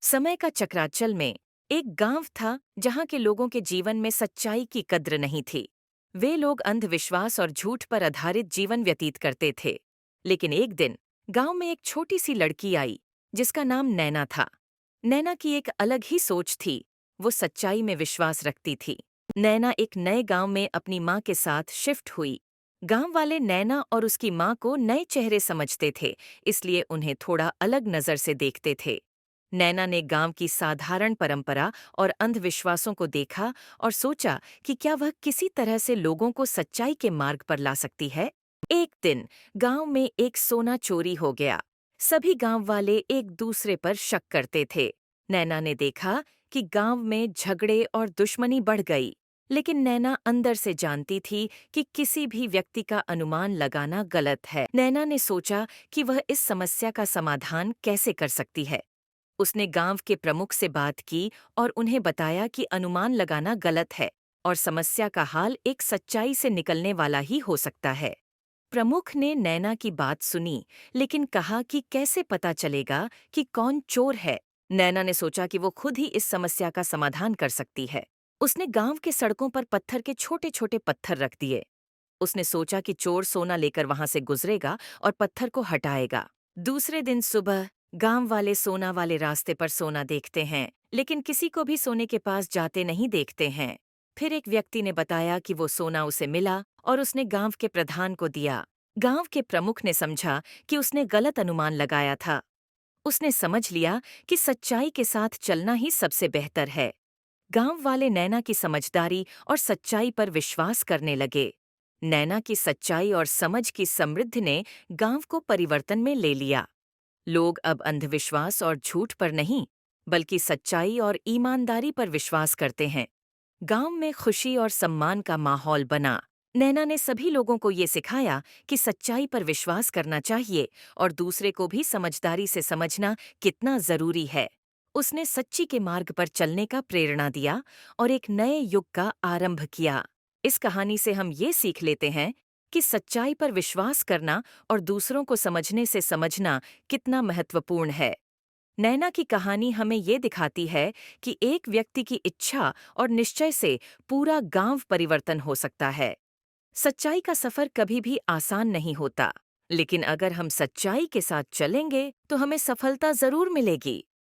समय का चक्राचल में एक गांव था जहां के लोगों के जीवन में सच्चाई की कद्र नहीं थी। वे लोग अंधविश्वास और झूठ पर आधारित जीवन व्यतीत करते थे। लेकिन एक दिन गांव में एक छोटी सी लड़की आई जिसका नाम नैना था। नैना की एक अलग ही सोच थी। वो सच्चाई में विश्वास रखती थी। नैना एक नए गांव में अपनी माँ के साथ शिफ्ट हुई। गांव वाले नैना और उसकी माँ को नए चेहरे समझते थे, इसलिए उन्हें थोड़ा अलग नजर से देखते थे। नैना ने गांव की साधारण परंपरा और अंधविश्वासों को देखा और सोचा कि क्या वह किसी तरह से लोगों को सच्चाई के मार्ग पर ला सकती है। एक दिन गांव में एक सोना चोरी हो गया। सभी गांव वाले एक दूसरे पर शक करते थे। नैना ने देखा कि गांव में झगड़े और दुश्मनी बढ़ गई, लेकिन नैना अंदर से जानती थी कि किसी भी व्यक्ति का अनुमान लगाना गलत है। नैना ने सोचा कि वह इस समस्या का समाधान कैसे कर सकती है। उसने गांव के प्रमुख से बात की और उन्हें बताया कि अनुमान लगाना गलत है और समस्या का हल एक सच्चाई से निकलने वाला ही हो सकता है। प्रमुख ने नैना की बात सुनी, लेकिन कहा कि कैसे पता चलेगा कि कौन चोर है। नैना ने सोचा कि वो खुद ही इस समस्या का समाधान कर सकती है। उसने गांव के सड़कों पर पत्थर के छोटे छोटे पत्थर रख दिए। उसने सोचा कि चोर सोना लेकर वहां से गुजरेगा और पत्थर को हटाएगा। दूसरे दिन सुबह गांव वाले सोना वाले रास्ते पर सोना देखते हैं, लेकिन किसी को भी सोने के पास जाते नहीं देखते हैं। फिर एक व्यक्ति ने बताया कि वो सोना उसे मिला और उसने गांव के प्रधान को दिया। गांव के प्रमुख ने समझा कि उसने गलत अनुमान लगाया था। उसने समझ लिया कि सच्चाई के साथ चलना ही सबसे बेहतर है। गांव वाले नैना की समझदारी और सच्चाई पर विश्वास करने लगे। नैना की सच्चाई और समझ की समृद्धि ने गांव को परिवर्तन में ले लिया। लोग अब अंधविश्वास और झूठ पर नहीं, बल्कि सच्चाई और ईमानदारी पर विश्वास करते हैं। गांव में खुशी और सम्मान का माहौल बना। नैना ने सभी लोगों को ये सिखाया कि सच्चाई पर विश्वास करना चाहिए और दूसरे को भी समझदारी से समझना कितना जरूरी है। उसने सच्ची के मार्ग पर चलने का प्रेरणा दिया और एक नए युग का आरंभ किया। इस कहानी से हम ये सीख लेते हैं कि सच्चाई पर विश्वास करना और दूसरों को समझने से समझना कितना महत्वपूर्ण है। नैना की कहानी हमें ये दिखाती है कि एक व्यक्ति की इच्छा और निश्चय से पूरा गांव परिवर्तन हो सकता है। सच्चाई का सफर कभी भी आसान नहीं होता, लेकिन अगर हम सच्चाई के साथ चलेंगे तो हमें सफलता जरूर मिलेगी।